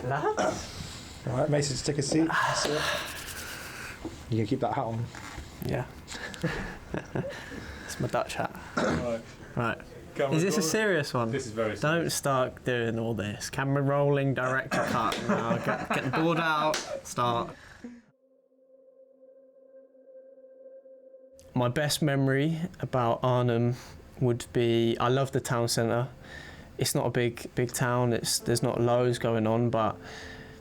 that. All right, Mason, take a seat. You can keep that hat on. Yeah. It's my Dutch hat. Right. Camera Is this a rolling? serious one? This is very serious. Don't start doing all this. Camera rolling, director cut. Now get the board out, start. My best memory about Arnhem would be, I love the town centre. It's not a big town, there's not loads going on, but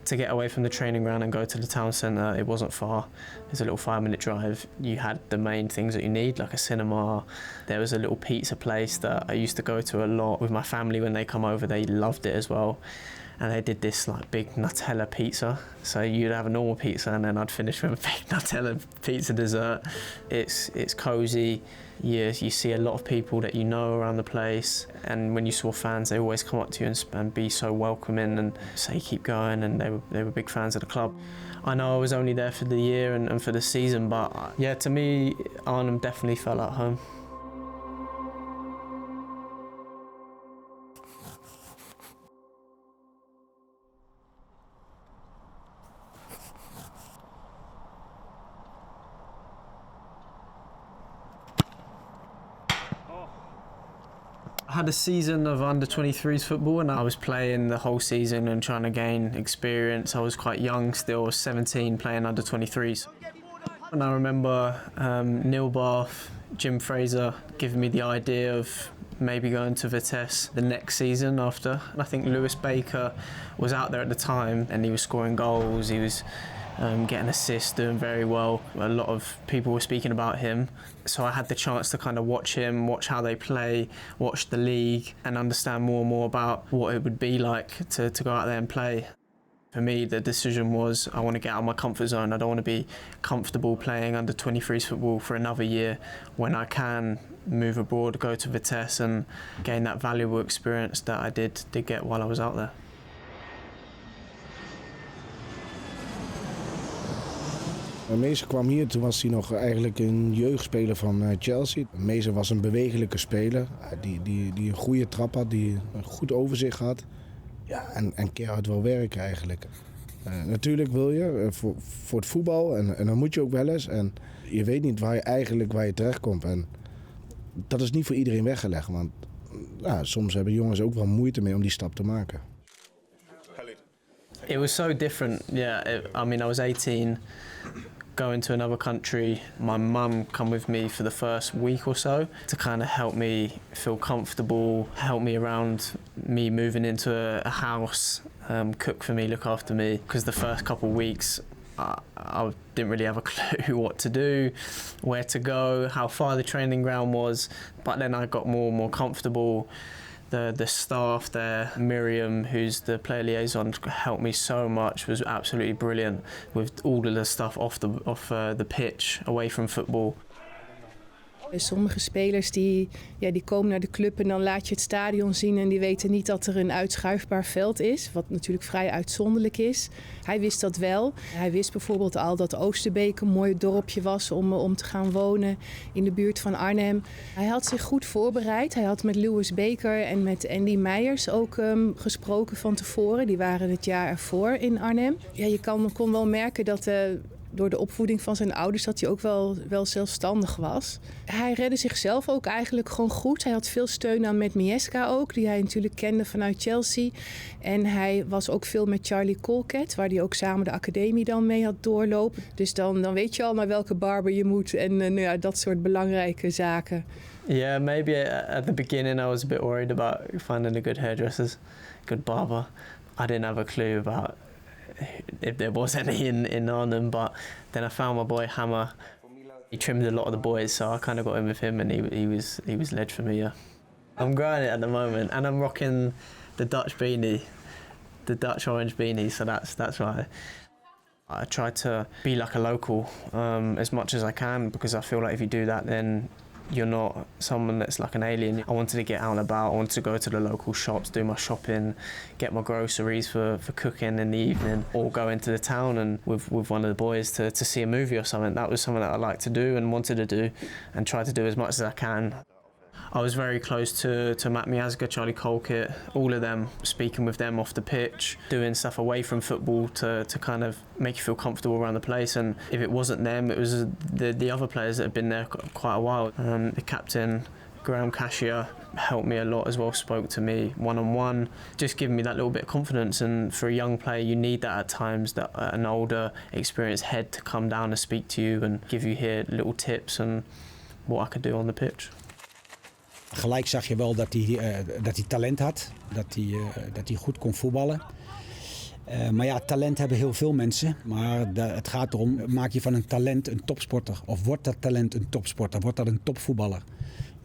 to get away from the training ground and go to the town centre, it wasn't far. It's a little 5-minute drive. You had the main things that you need, like a cinema. There was a little pizza place that I used to go to a lot with my family. When they come over, they loved it as well. And they did this like big Nutella pizza. So you'd have a normal pizza and then I'd finish with a big Nutella pizza dessert. It's cosy. You see a lot of people that you know around the place. And when you saw fans, they always come up to you and be so welcoming and say keep going. And they were big fans of the club. I know I was only there for the year and for the season, but yeah, to me, Arnhem definitely felt at home. I had a season of under-23s football and I was playing the whole season and trying to gain experience. I was quite young still, I was 17 playing under-23s. And I remember Neil Bath, Henk Fraser giving me the idea of maybe going to Vitesse the next season after. I think Lewis Baker was out there at the time and he was scoring goals, he was getting assists, doing very well. A lot of people were speaking about him. So I had the chance to kind of watch him, watch how they play, watch the league and understand more and more about what it would be like to go out there and play. For me, the decision was I want to get out of my comfort zone. I don't want to be comfortable playing under 23s football for another year when I can move abroad, go to Vitesse and gain that valuable experience that I did get while I was out there. Meeser kwam hier, toen was hij nog eigenlijk een jeugdspeler van Chelsea. Meeser was een bewegelijke speler, die een goede trap had, die een goed overzicht had. Ja, en keihard wil werken eigenlijk. Natuurlijk wil je voor het voetbal en dan moet je ook wel eens. En je weet niet waar je terechtkomt. En dat is niet voor iedereen weggelegd, want soms hebben jongens ook wel moeite mee om die stap te maken. It was so different, yeah. I was 18, going to another country. My mum come with me for the first week or so to kind of help me feel comfortable, help me around me moving into a house, cook for me, look after me. Because the first couple of weeks, I didn't really have a clue what to do, where to go, how far the training ground was. But then I got more and more comfortable. The staff there, Miriam, who's the player liaison, helped me so much, was absolutely brilliant with all of the stuff off the pitch, away from football. Sommige spelers die komen naar de club en dan laat je het stadion zien en die weten niet dat er een uitschuifbaar veld is, wat natuurlijk vrij uitzonderlijk is. Hij wist dat wel. Hij wist bijvoorbeeld al dat Oosterbeek een mooi dorpje was om te gaan wonen in de buurt van Arnhem. Hij had zich goed voorbereid. Hij had met Lewis Baker en met Andy Meijers ook gesproken van tevoren. Die waren het jaar ervoor in Arnhem. Ja, je kon wel merken dat door de opvoeding van zijn ouders dat hij ook wel zelfstandig was. Hij redde zichzelf ook eigenlijk gewoon goed. Hij had veel steun aan met Miesca ook, die hij natuurlijk kende vanuit Chelsea. En hij was ook veel met Charlie Colcat, waar hij ook samen de academie dan mee had doorlopen. Dus dan weet je al naar welke barber je moet en dat soort belangrijke zaken. Yeah, maybe at the beginning I was a bit worried about finding a good hairdresser, good barber. I didn't have a clue about if there was any in Arnhem, but then I found my boy Hammer. He trimmed a lot of the boys, so I kind of got in with him, and he was led for me. Yeah, I'm growing it at the moment, and I'm rocking the Dutch beanie, the Dutch orange beanie. So that's why I try to be like a local as much as I can, because I feel like if you do that, then you're not someone that's like an alien. I wanted to get out and about. I wanted to go to the local shops, do my shopping, get my groceries for cooking in the evening, or go into the town and with one of the boys to see a movie or something. That was something that I liked to do and wanted to do and try to do as much as I can. I was very close to Matt Miazga, Charlie Colkett, all of them, speaking with them off the pitch, doing stuff away from football to kind of make you feel comfortable around the place. And if it wasn't them, it was the other players that had been there quite a while. The captain, Graham Cashier, helped me a lot as well, spoke to me one-on-one, just giving me that little bit of confidence. And for a young player, you need that at times, that an older, experienced head to come down and speak to you and give you here little tips and what I could do on the pitch. Gelijk zag je wel dat hij talent had, dat hij goed kon voetballen. Maar ja, talent hebben heel veel mensen. Maar het gaat erom, maak je van een talent een topsporter? Of wordt dat talent een topsporter? Wordt dat een topvoetballer?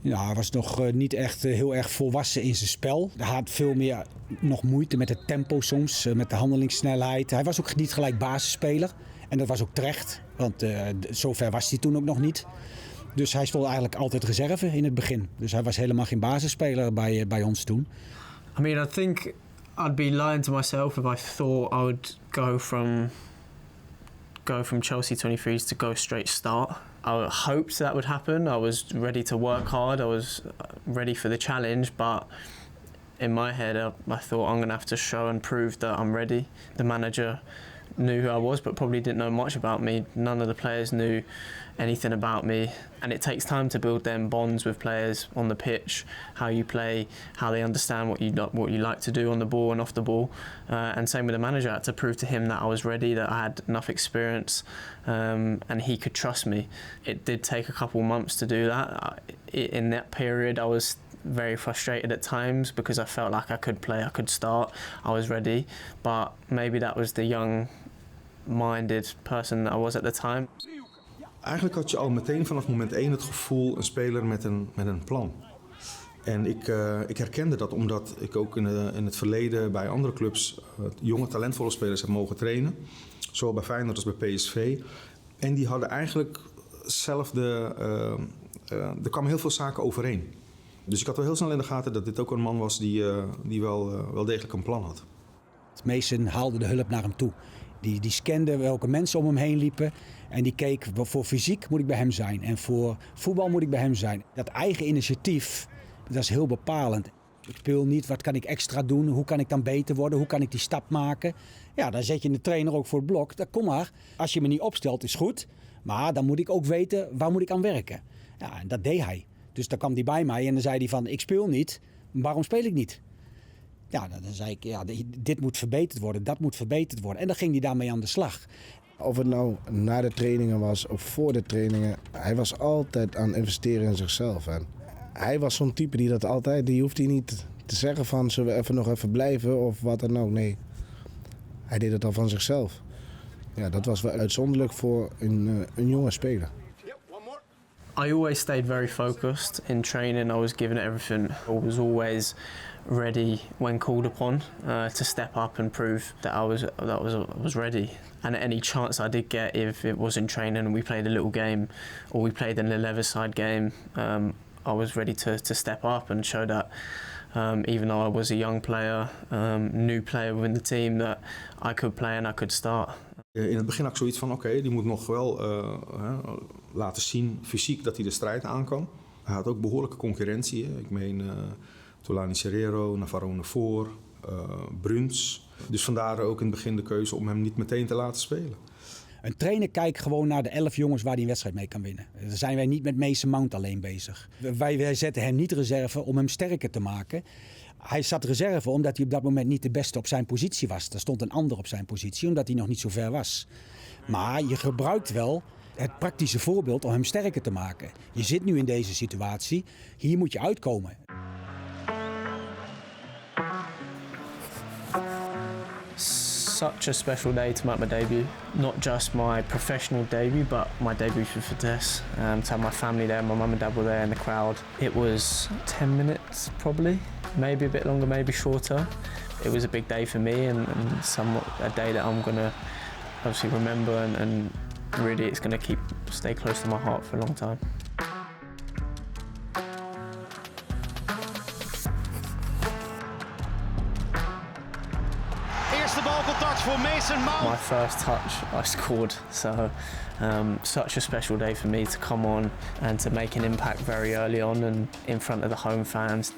Ja, hij was nog niet echt heel erg volwassen in zijn spel. Hij had veel meer nog moeite met het tempo soms, met de handelingssnelheid. Hij was ook niet gelijk basisspeler. En dat was ook terecht, want zover was hij toen ook nog niet. Dus hij stond eigenlijk altijd reserve in het begin. Dus hij was helemaal geen basisspeler bij ons toen. I mean, I think I'd be lying to myself if I thought I would go from Chelsea 23s to go straight start. I hoped that would happen. I was ready to work hard. I was ready for the challenge, but in my head, I thought I'm going to have to show and prove that I'm ready. The manager knew who I was, but probably didn't know much about me. None of the players knew anything about me, and it takes time to build them bonds with players on the pitch, how you play, how they understand what you like to do on the ball and off the ball, and same with the manager. I had to prove to him that I was ready, that I had enough experience, and he could trust me. It did take a couple months to do that. In that period, I was very frustrated at times because I felt like I could play, I could start, I was ready, but maybe that was the young-minded person that I was at the time. Eigenlijk had je al meteen vanaf moment 1 het gevoel een speler met een plan. En ik herkende dat omdat ik ook in het verleden bij andere clubs jonge talentvolle spelers heb mogen trainen. Zowel bij Feyenoord als bij PSV. En die hadden eigenlijk zelf er kwamen heel veel zaken overeen. Dus ik had wel heel snel in de gaten dat dit ook een man was die wel degelijk een plan had. Mason haalde de hulp naar hem toe. Die scande welke mensen om hem heen liepen. En die keek, voor fysiek moet ik bij hem zijn. En voor voetbal moet ik bij hem zijn. Dat eigen initiatief, dat is heel bepalend. Ik speel niet, wat kan ik extra doen? Hoe kan ik dan beter worden? Hoe kan ik die stap maken? Ja, dan zet je de trainer ook voor het blok. Dan kom maar, als je me niet opstelt is goed. Maar dan moet ik ook weten, waar moet ik aan werken? Ja, en dat deed hij. Dus dan kwam hij bij mij en dan zei hij van, ik speel niet. Waarom speel ik niet? Ja, dan zei ik, ja, dit moet verbeterd worden, dat moet verbeterd worden. En dan ging hij daarmee aan de slag. Of het nou na de trainingen was of voor de trainingen, hij was altijd aan het investeren in zichzelf. En hij was zo'n type die hoeft hij niet te zeggen van, zullen we nog even blijven of wat dan ook. Nee, hij deed het al van zichzelf. Ja, dat was wel uitzonderlijk voor een jonge speler. I always stayed very focused in training. I was giving it everything. I was always ready when called upon to step up and prove that I was ready. And at any chance I did get, if it was in training and we played a little game or we played an 11-side game, I was ready to step up and show that even though I was a young player, new player within the team, that I could play and I could start. In het begin had ik zoiets van, oké, die moet nog wel laten zien fysiek dat hij de strijd aan kan. Hij had ook behoorlijke concurrentie. Hè. Ik meen Tolani Serrero, Navarone voor, Bruns. Dus vandaar ook in het begin de keuze om hem niet meteen te laten spelen. Een trainer kijkt gewoon naar de 11 jongens waar hij een wedstrijd mee kan winnen. Daar zijn wij niet met Mason Mount alleen bezig. Wij zetten hem niet reserve om hem sterker te maken. Hij zat reserve omdat hij op dat moment niet de beste op zijn positie was. Er stond een ander op zijn positie omdat hij nog niet zo ver was. Maar je gebruikt wel het praktische voorbeeld om hem sterker te maken. Je zit nu in deze situatie, hier moet je uitkomen. Such a special day to make my debut. Not just my professional debut, but my debut for Vitesse. To have my family there, my mum and dad were there in the crowd. It was 10 minutes probably, maybe a bit longer, maybe shorter. It was a big day for me and somewhat a day that I'm gonna obviously remember and really it's gonna stay close to my heart for a long time. eerste balcontact voor Mason Mount. My first touch, I scored. So such a special day for me to come on and to make an impact very early on and in front of the home fans.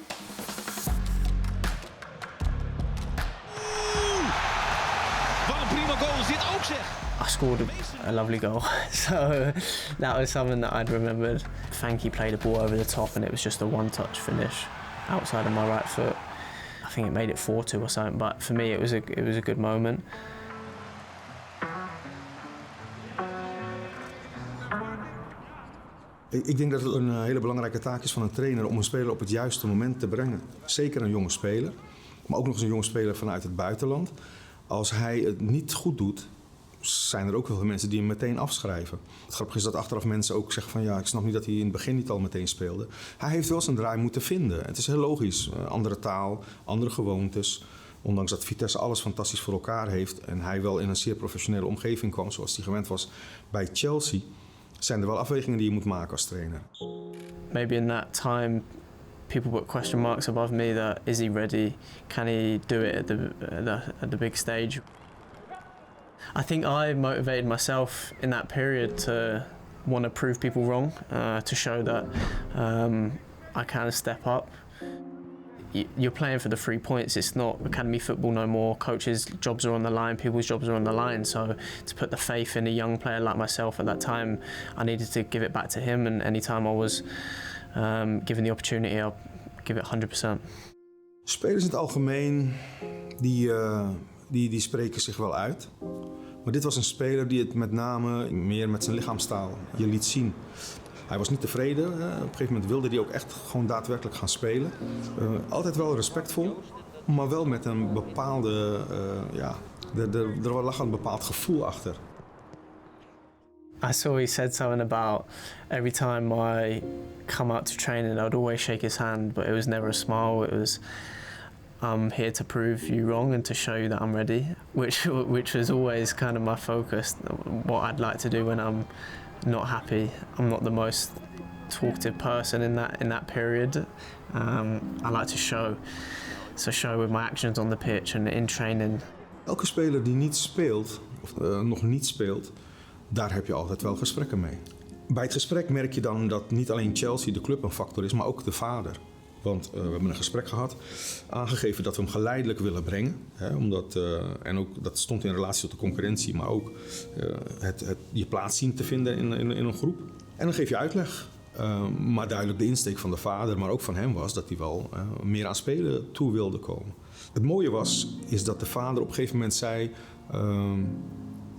Wat een prima goal is dit ook, zeg. I scored a lovely goal, so that was something that I'd remembered. Frankie played the ball over the top and it was just a one-touch finish outside of my right foot. I think it made it 4-2 or something, but for me it was a good moment. Ik denk dat het een hele belangrijke taak is van een trainer om een speler op het juiste moment te brengen. Zeker een jonge speler, maar ook nog eens een jonge speler vanuit het buitenland. Als hij het niet goed doet, zijn er ook heel veel mensen die hem meteen afschrijven. Het grappige is dat achteraf mensen ook zeggen van ja, ik snap niet dat hij in het begin niet al meteen speelde. Hij heeft wel zijn draai moeten vinden. Het is heel logisch. Andere taal, andere gewoontes. Ondanks dat Vitesse alles fantastisch voor elkaar heeft en hij wel in een zeer professionele omgeving kwam zoals hij gewend was bij Chelsea, zijn er wel afwegingen die je moet maken als trainer. Maybe in that time people put question marks above me that is he ready? Can he do it at the big stage? I think I motivated myself in that period to want to prove people wrong, to show that I can step up. You're playing for the 3 points. It's not academy football no more. Coaches' jobs are on the line, people's jobs are on the line. So to put the faith in a young player like myself at that time, I needed to give it back to him. And anytime I was given the opportunity, I'll give it 100%. Spelers in het algemeen, die spreken zich wel uit. Maar dit was een speler die het met name meer met zijn lichaamstaal je liet zien. Hij was niet tevreden. Op een gegeven moment wilde hij ook echt gewoon daadwerkelijk gaan spelen. Altijd wel respectvol, maar wel met een bepaalde... er lag een bepaald gevoel achter. I saw he said something about every time I come out to training, I'd always shake his hand, but it was never a smile. It was, I'm here to prove you wrong and to show you that I'm ready, which was always kind of my focus, what I'd like to do when I'm not happy. I'm not the most talkative person in that period. I like to show with my actions on the pitch and in training. Elke speler die niet speelt, of nog niet speelt, daar heb je altijd wel gesprekken mee. Bij het gesprek merk je dan dat niet alleen Chelsea de club een factor is, maar ook de vader. Want we hebben een gesprek gehad, aangegeven dat we hem geleidelijk willen brengen. Hè, omdat, en ook dat stond in relatie tot de concurrentie, maar ook je plaats zien te vinden in een groep. En dan geef je uitleg. Maar duidelijk de insteek van de vader, maar ook van hem was dat hij wel meer aan spelen toe wilde komen. Het mooie is dat de vader op een gegeven moment zei...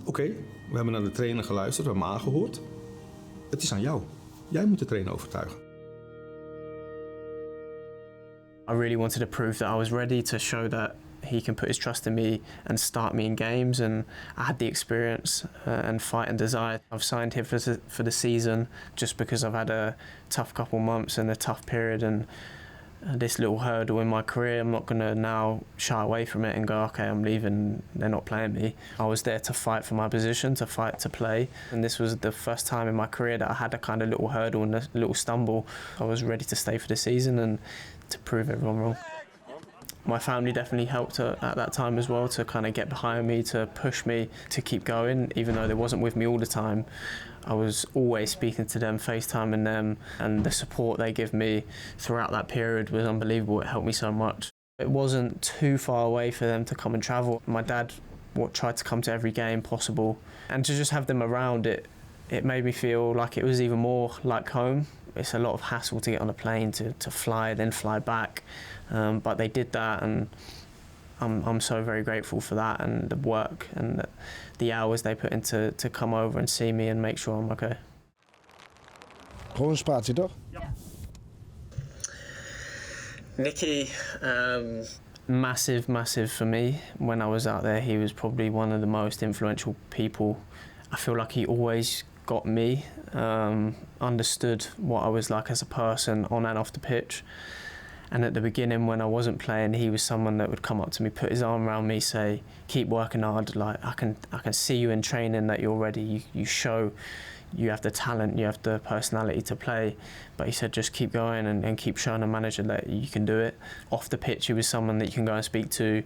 Oké, we hebben naar de trainer geluisterd, we hebben hem aangehoord. Het is aan jou. Jij moet de trainer overtuigen. I really wanted to prove that I was ready, to show that he can put his trust in me and start me in games, and I had the experience and fight and desire. I've signed him for the season just because I've had a tough couple months and a tough period, and this little hurdle in my career, I'm not going to now shy away from it and go, okay, I'm leaving, they're not playing me. I was there to fight for my position, to fight to play, and this was the first time in my career that I had a kind of little hurdle and a little stumble. I was ready to stay for the season and to prove everyone wrong. My family definitely helped at that time as well, to kind of get behind me, to push me to keep going, even though they wasn't with me all the time. I was always speaking to them, FaceTiming them, and the support they give me throughout that period was unbelievable. It helped me so much. It wasn't too far away for them to come and travel. My dad tried to come to every game possible, and to just have them around, it made me feel like it was even more like home. It's a lot of hassle to get on a plane, to fly, then fly back. But they did that, and I'm so very grateful for that, and the work and the hours they put into to come over and see me and make sure I'm okay. Gewoon een spatie, toch? Ja. Nicky, massive for me. When I was out there, he was probably one of the most influential people. I feel like he always got me, understood what I was like as a person on and off the pitch. And at the beginning, when I wasn't playing, he was someone that would come up to me, put his arm around me, say, keep working hard, like I can see you in training that you're ready, you show you have the talent, you have the personality to play. But he said, just keep going and keep showing the manager that you can do it. Off the pitch, he was someone that you can go and speak to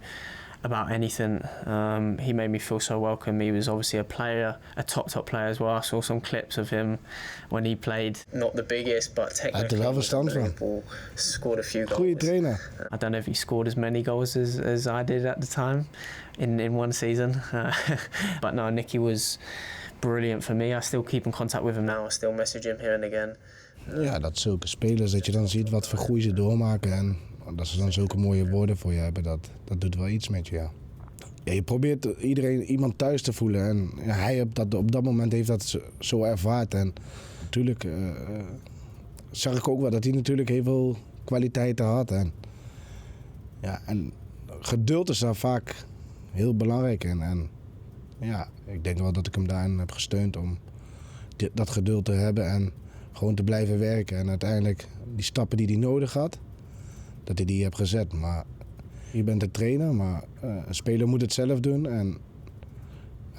about anything. He made me feel so welcome. He was obviously a player, a top player as well. I saw some clips of him when he played. Not the biggest, but technically unbelievable. Scored a few goals. Goeie trainer. I don't know if he scored as many goals as I did at the time in one season. But no, Nicky was brilliant for me. I still keep in contact with him now. I still message him here and again. Ja, dat zulke spelers, dat je dan ziet wat voor groei ze doormaken en dat ze dan zulke mooie woorden voor je hebben, dat doet wel iets met je, ja. Ja, je probeert iemand thuis te voelen en ja, hij heeft op dat moment heeft dat zo ervaard. En natuurlijk zag ik ook wel dat hij natuurlijk heel veel kwaliteiten had. En geduld is daar vaak heel belangrijk in. En ja, ik denk wel dat ik hem daarin heb gesteund om dat geduld te hebben en gewoon te blijven werken. En uiteindelijk die stappen die hij nodig had, dat hij die heeft gezet. Maar je bent de trainer, maar een speler moet het zelf doen. En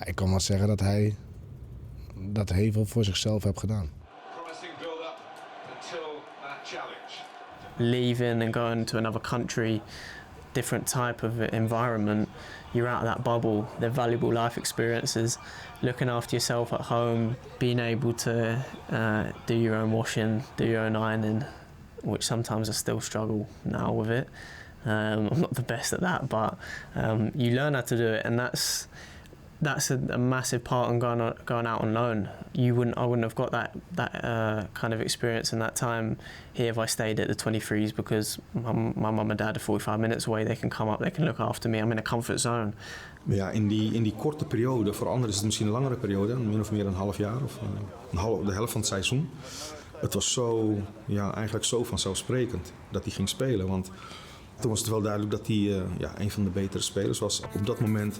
ik kan wel zeggen dat hij dat heel veel voor zichzelf heeft gedaan. Leaving and going to another country, different type of environment, you're out of that bubble. They're valuable life experiences. Looking after yourself at home, being able to do your own washing, do your own ironing, which sometimes I still struggle now with it. I'm not the best at that, but you learn how to do it, and that's a massive part in going out on loan. I wouldn't have got that kind of experience in that time here if I stayed at the 23s, because my mum and dad are 45 minutes away. They can come up, they can look after me. I'm in a comfort zone. Ja, in die korte periode, voor anderen is het misschien een langere periode, min of meer een half jaar of de helft van het seizoen. Het was zo, ja, eigenlijk zo vanzelfsprekend dat hij ging spelen, want toen was het wel duidelijk dat hij een van de betere spelers was. Op dat moment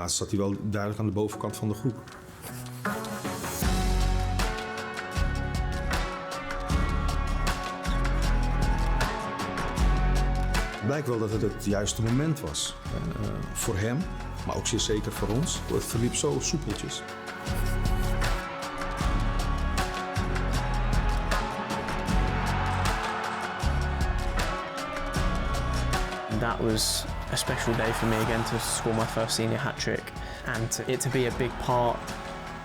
zat hij wel duidelijk aan de bovenkant van de groep. Het blijkt wel dat het juiste moment was. Voor hem, maar ook zeer zeker voor ons. Het verliep zo soepeltjes. That was a special day for me again to score my first senior hat-trick, and it to be a big part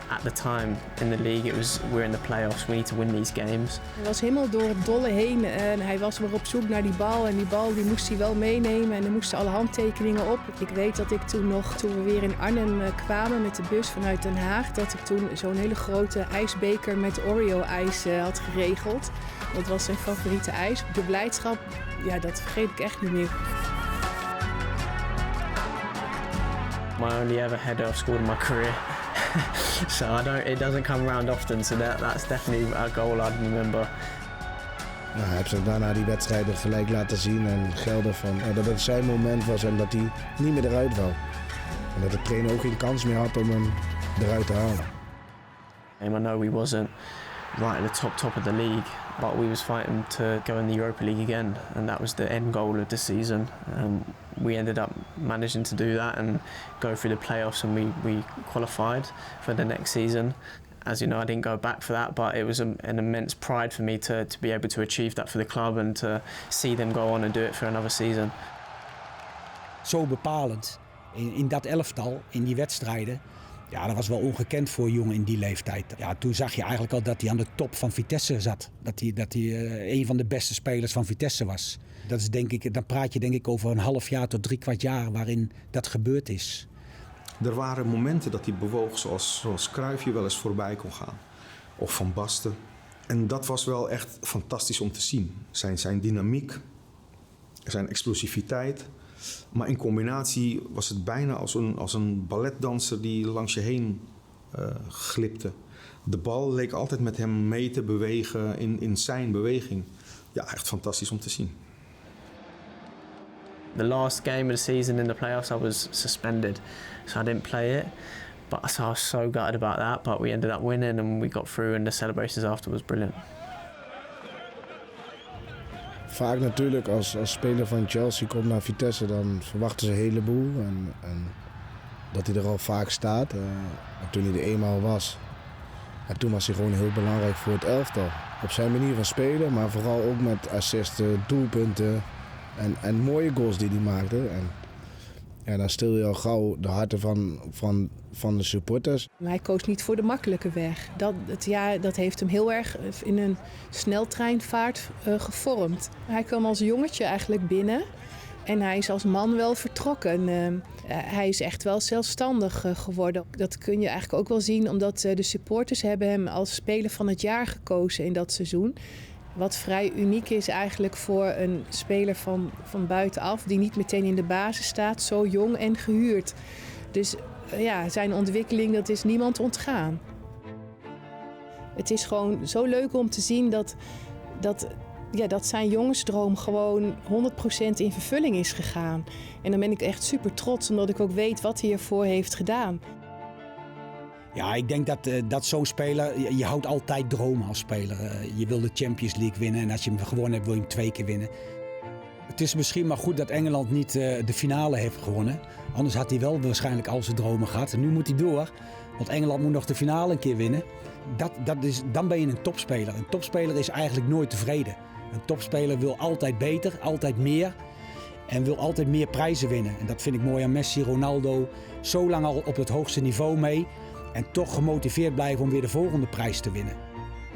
at the time in the league. We're in the playoffs, we need to win these games. Hij was helemaal door het dolle heen en hij was weer op zoek naar die bal en die bal die moest hij wel meenemen en er moesten alle handtekeningen op. Ik weet dat ik toen we weer in Arnhem kwamen met de bus vanuit Den Haag, dat ik toen zo'n hele grote ijsbeker met Oreo-ijs had geregeld. Dat was zijn favoriete ijs. De blijdschap, ja, dat vergeet ik echt niet meer. My only ever header I've scored in my career. So it doesn't come around often, so that's definitely a goal I'd remember. Nou, hij heeft zich daarna die wedstrijden gelijk laten zien en gelden van dat het zijn moment was en dat hij niet meer eruit wou. En dat de trainer ook geen kans meer had om hem eruit te halen. I know we wasn't right at the top of the league, but we was fighting to go in the Europa League again, and that was the end goal of the season. We ended up managing to do that and go through the playoffs, and we qualified for the next season. As you know, I didn't go back for that, but it was an immense pride for me to be able to achieve that for the club and to see them go on and do it for another season. Zo bepalend in dat elftal, in die wedstrijden. Ja, dat was wel ongekend voor jongen in die leeftijd. Ja, toen zag je eigenlijk al dat hij aan de top van Vitesse zat. Dat hij een van de beste spelers van Vitesse was. Dat is, denk ik, dan praat je denk ik over een half jaar tot 3/4 jaar waarin dat gebeurd is. Er waren momenten dat hij bewoog zoals Cruyff je wel eens voorbij kon gaan. Of Van Basten. En dat was wel echt fantastisch om te zien. Zijn dynamiek, zijn explosiviteit. Maar in combinatie was het bijna als een balletdanser die langs je heen glipte. De bal leek altijd met hem mee te bewegen in zijn beweging. Ja, echt fantastisch om te zien. The last game of the season in the playoffs, I was suspended, so I didn't play it. But so I was so gutted about that, but we ended up winning and we got through, and the celebrations after was brilliant. Vaak natuurlijk als speler van Chelsea komt naar Vitesse, dan verwachten ze een heleboel. En dat hij er al vaak staat. Maar toen hij er eenmaal was, toen was hij gewoon heel belangrijk voor het elftal. Op zijn manier van spelen, maar vooral ook met assisten, doelpunten en mooie goals die hij maakte. En Ja, dan stil je al gauw de harten van de supporters. Maar hij koos niet voor de makkelijke weg. Dat heeft hem heel erg in een sneltreinvaart gevormd. Hij kwam als jongetje eigenlijk binnen en hij is als man wel vertrokken. Hij is echt wel zelfstandig geworden. Dat kun je eigenlijk ook wel zien omdat de supporters hebben hem als speler van het jaar gekozen in dat seizoen. Wat vrij uniek is eigenlijk voor een speler van buitenaf die niet meteen in de basis staat, zo jong en gehuurd. Dus zijn ontwikkeling, dat is niemand ontgaan. Het is gewoon zo leuk om te zien dat zijn jongensdroom gewoon 100% in vervulling is gegaan. En dan ben ik echt super trots, omdat ik ook weet wat hij ervoor heeft gedaan. Ja, ik denk dat zo'n speler, je houdt altijd dromen als speler. Je wil de Champions League winnen en als je hem gewonnen hebt, wil je hem 2 keer winnen. Het is misschien maar goed dat Engeland niet de finale heeft gewonnen. Anders had hij wel waarschijnlijk al zijn dromen gehad. En nu moet hij door, want Engeland moet nog de finale een keer winnen. Dan ben je een topspeler. Een topspeler is eigenlijk nooit tevreden. Een topspeler wil altijd beter, altijd meer. En wil altijd meer prijzen winnen. En dat vind ik mooi aan Messi, Ronaldo. Zo lang al op het hoogste niveau mee. En toch gemotiveerd blijven om weer de volgende prijs te winnen.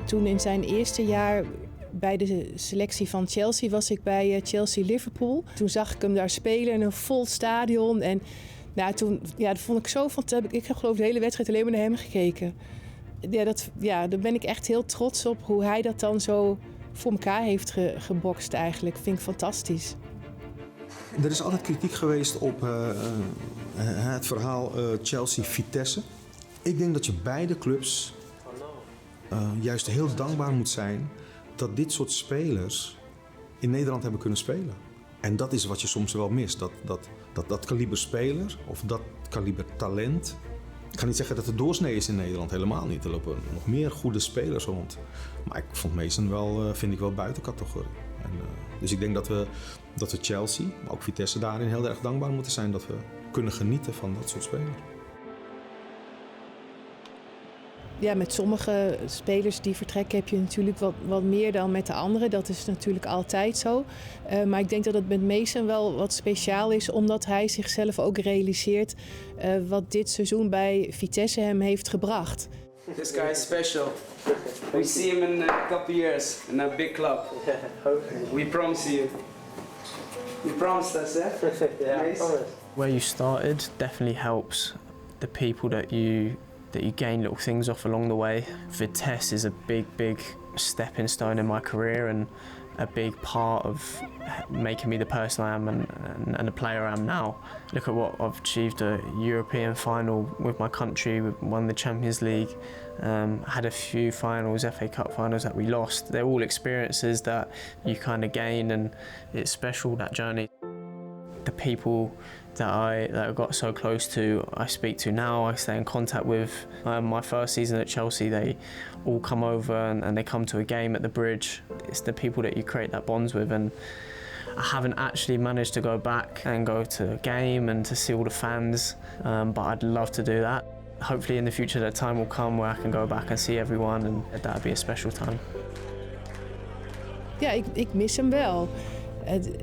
Toen in zijn eerste jaar bij de selectie van Chelsea was ik bij Chelsea-Liverpool. Toen zag ik hem daar spelen in een vol stadion. En dat vond ik zo fantastisch. Ik heb geloof ik de hele wedstrijd alleen maar naar hem gekeken. Daar ben ik echt heel trots op hoe hij dat dan zo voor elkaar heeft gebokst eigenlijk. Vind ik fantastisch. Er is altijd kritiek geweest op het verhaal Chelsea-Vitesse. Ik denk dat je beide clubs juist heel dankbaar moet zijn dat dit soort spelers in Nederland hebben kunnen spelen. En dat is wat je soms wel mist. Dat kaliber speler of dat kaliber talent. Ik ga niet zeggen dat het doorsnee is in Nederland, helemaal niet. Er lopen nog meer goede spelers rond. Maar ik vond Mason vind ik wel buiten categorie. Dus ik denk dat we Chelsea, maar ook Vitesse daarin heel erg dankbaar moeten zijn dat we kunnen genieten van dat soort spelers. Ja, met sommige spelers die vertrekken heb je natuurlijk wat meer dan met de anderen. Dat is natuurlijk altijd zo. Maar ik denk dat het met Mason wel wat speciaal is, omdat hij zichzelf ook realiseert wat dit seizoen bij Vitesse hem heeft gebracht. This guy is special. We see him in a couple years in a big club. We promise you. You promised us, eh? Yeah, Nice. I promise. Where you started definitely helps the people that you gain little things off along the way. Vitesse is a big stepping stone in my career and a big part of making me the person I am and the player I am now. Look at what I've achieved, a European final with my country, we won the Champions League, had a few finals, FA Cup finals that we lost. They're all experiences that you kind of gain and it's special, that journey. The people that I got so close to, I speak to now, I stay in contact with. My first season at Chelsea, they all come over and they come to a game at the Bridge. It's the people that you create that bonds with, and I haven't actually managed to go back and go to a game and to see all the fans, but I'd love to do that. Hopefully in the future that time will come where I can go back and see everyone and that'd be a special time. Ja, ik mis hem wel.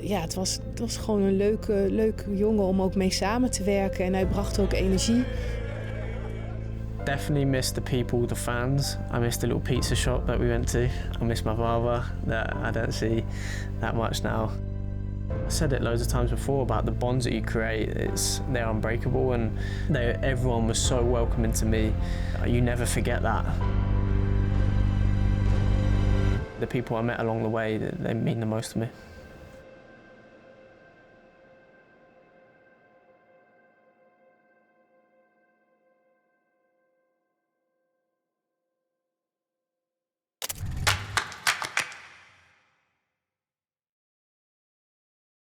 Het was gewoon een leuke jongen om ook mee samen te werken en hij bracht ook energie. Definitely miss the people, the fans. I miss the little pizza shop that we went to. I miss my father that I don't see that much now. I said it loads of times before about the bonds that you create. They're unbreakable and everyone was so welcoming to me. You never forget that. The people I met along the way, they mean the most to me.